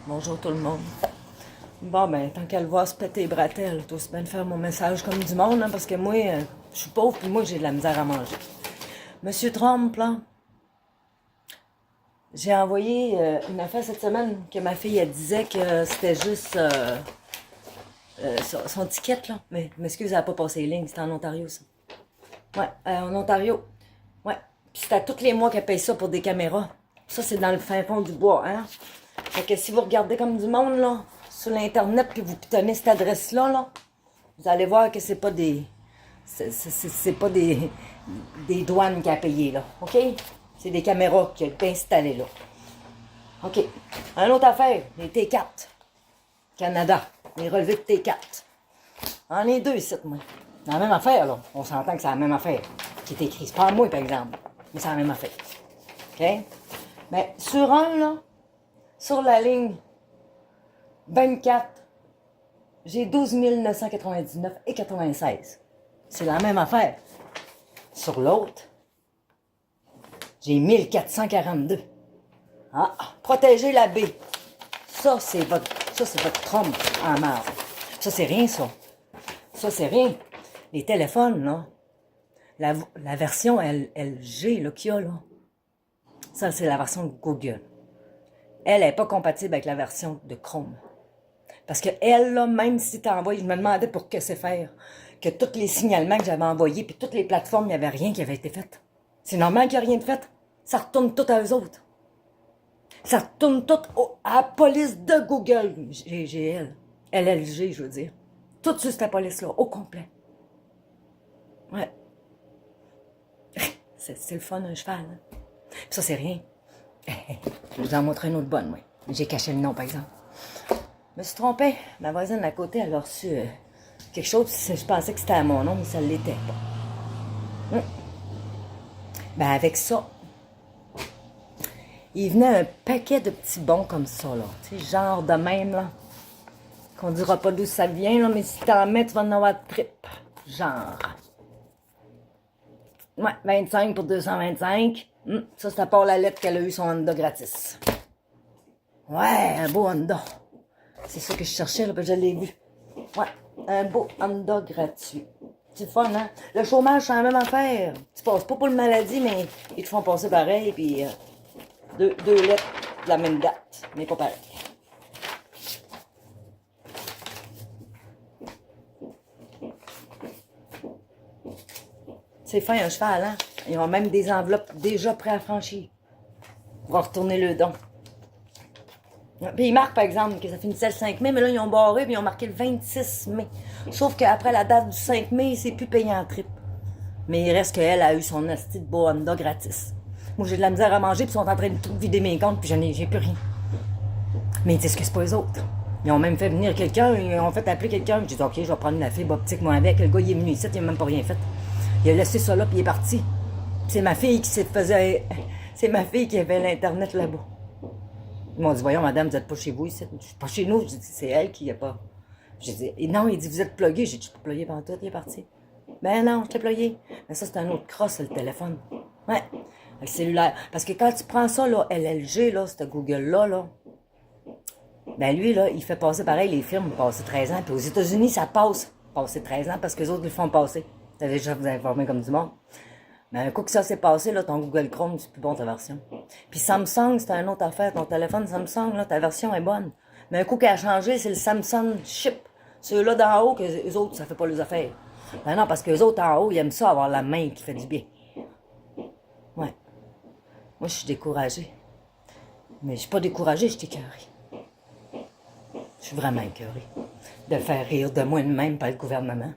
Bonjour tout le monde. Bon, ben, tant qu'à le voir se péter les bretelles, tout aussi bien de faire mon message comme du monde, hein, parce que moi, je suis pauvre, puis moi, j'ai de la misère à manger. Monsieur Trump, là, j'ai envoyé une affaire cette semaine que ma fille, elle disait que c'était juste son ticket, là. Mais, m'excuse, elle n'a pas passé les lignes, c'était en Ontario, ça. Ouais, en Ontario. Ouais. Puis c'est à tous les mois qu'elle paye ça pour des caméras. Ça, c'est dans le fin fond du bois, hein. Fait que si vous regardez comme du monde, là, sur l'Internet, puis vous pitonnez cette adresse-là, là, vous allez voir que c'est pas des... C'est pas des douanes qui a payé, là. OK? C'est des caméras qui ont été installées, là. OK. Un autre affaire, les T4. Canada. Les relevés de T4. En est deux ici, moi. C'est la même affaire, là. On s'entend que c'est la même affaire. Qui est écrit. C'est pas à moi, par exemple. Mais c'est la même affaire. OK? Mais sur un, là, sur la ligne 24, j'ai 12 999 et 96. C'est la même affaire. Sur l'autre, j'ai 1442. Ah, protéger la baie. Ça, c'est votre Trump en marre. Ça, c'est rien, ça. Ça, c'est rien. Les téléphones, là, la version LG, là, qu'il y a, là, ça, c'est la version de Google. Elle n'est pas compatible avec la version de Chrome. Parce que elle, là, même si tu envoies, je me demandais pour que c'est faire. Que tous les signalements que j'avais envoyés, puis toutes les plateformes, il n'y avait rien qui avait été fait. C'est normal qu'il n'y a rien de fait. Ça retourne tout à eux autres. Ça retourne tout à la police de Google. GGL. LLG, je veux dire. Tout sur cette police-là, au complet. Ouais. C'est le fun, un cheval. Hein? Ça, c'est rien. Je vous en montre une autre bonne, moi. J'ai caché le nom, par exemple. Je me suis trompée. Ma voisine à côté, elle a reçu quelque chose. Je pensais que c'était à mon nom, mais ça ne l'était pas. Ben, avec ça, il venait un paquet de petits bons comme ça, là. Tu sais, genre de même, là. Qu'on dira pas d'où ça vient, là, mais si t'en mets, tu vas en avoir de trip. Genre. Ouais, 25 pour 225. Ça, c'est à part la lettre qu'elle a eu son Honda gratis. Ouais, un beau Honda. C'est ça que je cherchais, là, parce que je l'ai vu. Ouais, un beau Honda gratuit. C'est fun, hein? Le chômage, c'est la même affaire. Tu passes pas pour le maladie, mais ils te font passer pareil, puis deux lettres de la même date, mais pas pareil. C'est fin, un cheval, hein? Ils ont même des enveloppes déjà pré-affranchies. On va retourner le don. Puis ils marquent, par exemple, que ça finissait le 5 mai, mais là, ils ont barré, puis ils ont marqué le 26 mai. Sauf qu'après la date du 5 mai, c'est plus payé en trip. Mais il reste qu'elle a eu son asti de beau Honda gratis. Moi, j'ai de la misère à manger, puis ils sont en train de tout vider mes comptes, puis j'ai plus rien. Mais ils disent que c'est pas eux autres. Ils ont même fait venir quelqu'un, ils ont fait appeler quelqu'un. J'ai dit, OK, je vais prendre la fibre optique, moi, avec. Le gars, il est venu ici, il n'a même pas rien fait. Il a laissé ça là, puis il est parti. C'est ma fille qui faisait... C'est ma fille qui avait l'Internet là-bas. Ils m'ont dit, voyons, madame, vous n'êtes pas chez vous ici. Je suis pas chez nous. J'ai dit, c'est elle qui n'est pas. J'ai dit, et non, il dit, vous êtes plugué. J'ai dit, je suis pas plugué pendant tout, il est parti. Ben non, je t'ai plugué. Mais ça, c'est un autre cross, le téléphone. Ouais, le cellulaire. Parce que quand tu prends ça, là, LLG, là, ce Google-là, là, ben lui, là, il fait passer pareil, les firmes passer 13 ans. Puis aux États-Unis, ça passe passer 13 ans parce que les autres, ils le font passer. Vous avez déjà vous informer comme du monde. Mais un coup que ça s'est passé, là, ton Google Chrome, c'est plus bon ta version. Puis Samsung, c'est une autre affaire. Ton téléphone Samsung, là, ta version est bonne. Mais un coup qu'elle a changé, c'est le Samsung Chip. Ceux-là d'en haut, que les autres, ça fait pas les affaires. Ben non, parce que les autres en haut, ils aiment ça avoir la main qui fait du bien. Ouais. Moi, je suis découragée. Mais je suis pas découragée, je suis écœurée. Je suis vraiment écœurée. De faire rire de moi de même par le gouvernement.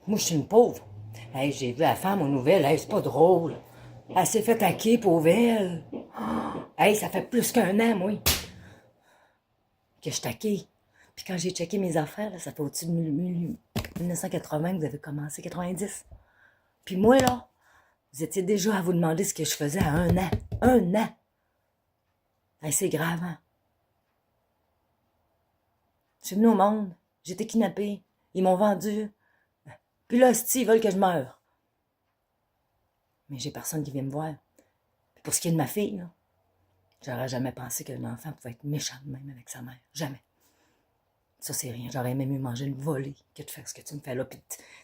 Moi, je suis une pauvre. Hey, j'ai vu la femme aux nouvelles. Hey, c'est pas drôle. Elle s'est fait hacker, pauvre elle. Hey, ça fait plus qu'un an, moi, que je suis hackée. Puis quand j'ai checké mes affaires, là, ça fait au-dessus de 1980 que vous avez commencé, 90. Puis moi, là, vous étiez déjà à vous demander ce que je faisais à un an. Un an. Hey, c'est grave, hein? Je suis venue au monde. J'ai été kidnappée. Ils m'ont vendu. Puis là, ils veulent que je meure. Mais j'ai personne qui vient me voir. Puis pour ce qui est de ma fille, là, J'aurais jamais pensé qu'un enfant pouvait être méchant de même avec sa mère. Jamais. Ça, c'est rien. J'aurais même mieux manger le voler que de faire ce que tu me fais là, puis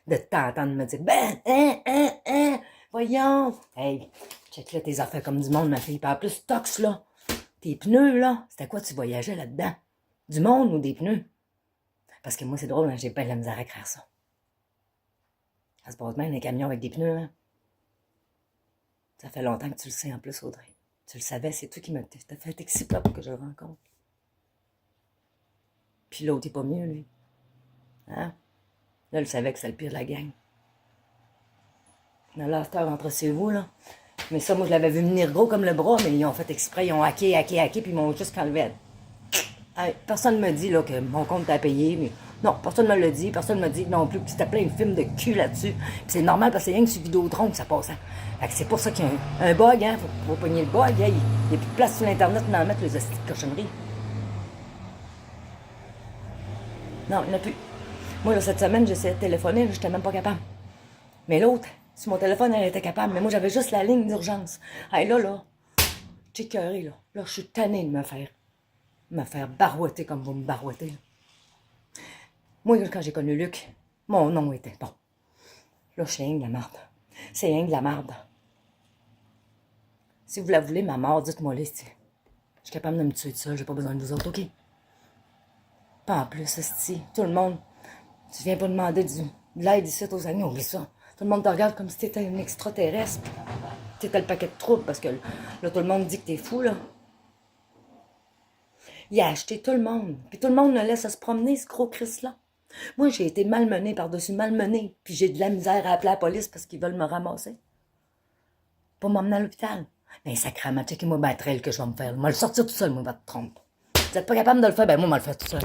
de t'entendre me dire, ben, voyons. Hey, check là tes affaires comme du monde, ma fille. Puis en plus, tox, là. Tes pneus, là. C'était quoi tu voyageais là-dedans? Du monde ou des pneus? Parce que moi, c'est drôle, hein, j'ai pas de la misère à craindre ça. Ça se passe même les camions avec des pneus, hein. Ça fait longtemps que tu le sais en plus, Audrey. Tu le savais, c'est toi qui m'as fait exciper pour que je le rencontre. Puis l'autre est pas mieux, lui. Hein? Là, il savait que c'était le pire de la gang. Là, cette heure entre chez vous, là. Mais ça, moi, je l'avais vu venir gros comme le bras, mais ils ont fait exprès, ils ont hacké, puis ils m'ont juste enlevé. Hey, personne ne me dit là, que mon compte t'a payé, mais non, personne ne me l'a dit, personne ne me dit non plus que c'était plein de films de cul là-dessus. Puis c'est normal parce que c'est rien que sur Vidéotron que ça passe. Hein? Fait que c'est pour ça qu'il y a un bug, hein? Faut pogner le bug, hein? Il n'y a plus de place sur l'Internet pour en mettre les hosties de cochonneries. Non, il n'y en a plus. Moi, là, cette semaine, j'essayais de téléphoner, j'étais même pas capable. Mais l'autre, sur mon téléphone, elle était capable, mais moi, j'avais juste la ligne d'urgence. Hey, là, j'ai écœuré, là. Là, je suis tannée de me faire barouetter comme vous me barouettez, là. Moi, quand j'ai connu Luc, mon nom était bon. Là, je suis rien de la marde. C'est rien de la marde. Si vous la voulez, ma mort, dites-moi les. Je suis capable de me tuer de ça, j'ai pas besoin de vous autres, OK? Pas en plus, esti. Tout le monde, tu viens pas demander de l'aide ici aux amis, oublie ça. Tout le monde te regarde comme si t'étais un extraterrestre. T'étais le paquet de troubles parce que là, tout le monde dit que t'es fou, là. Il a acheté tout le monde. Puis tout le monde me laisse se promener, ce gros Chris-là. Moi, j'ai été malmenée par-dessus malmenée. Puis j'ai de la misère à appeler la police parce qu'ils veulent me ramasser. Pour m'emmener à l'hôpital. Ben, sacrément, checkez-moi ben trelle que je vais me faire. Moi, le sortir tout seul, moi, votre trompe. Vous êtes pas capable de le faire, ben moi, moi le faire tout seul.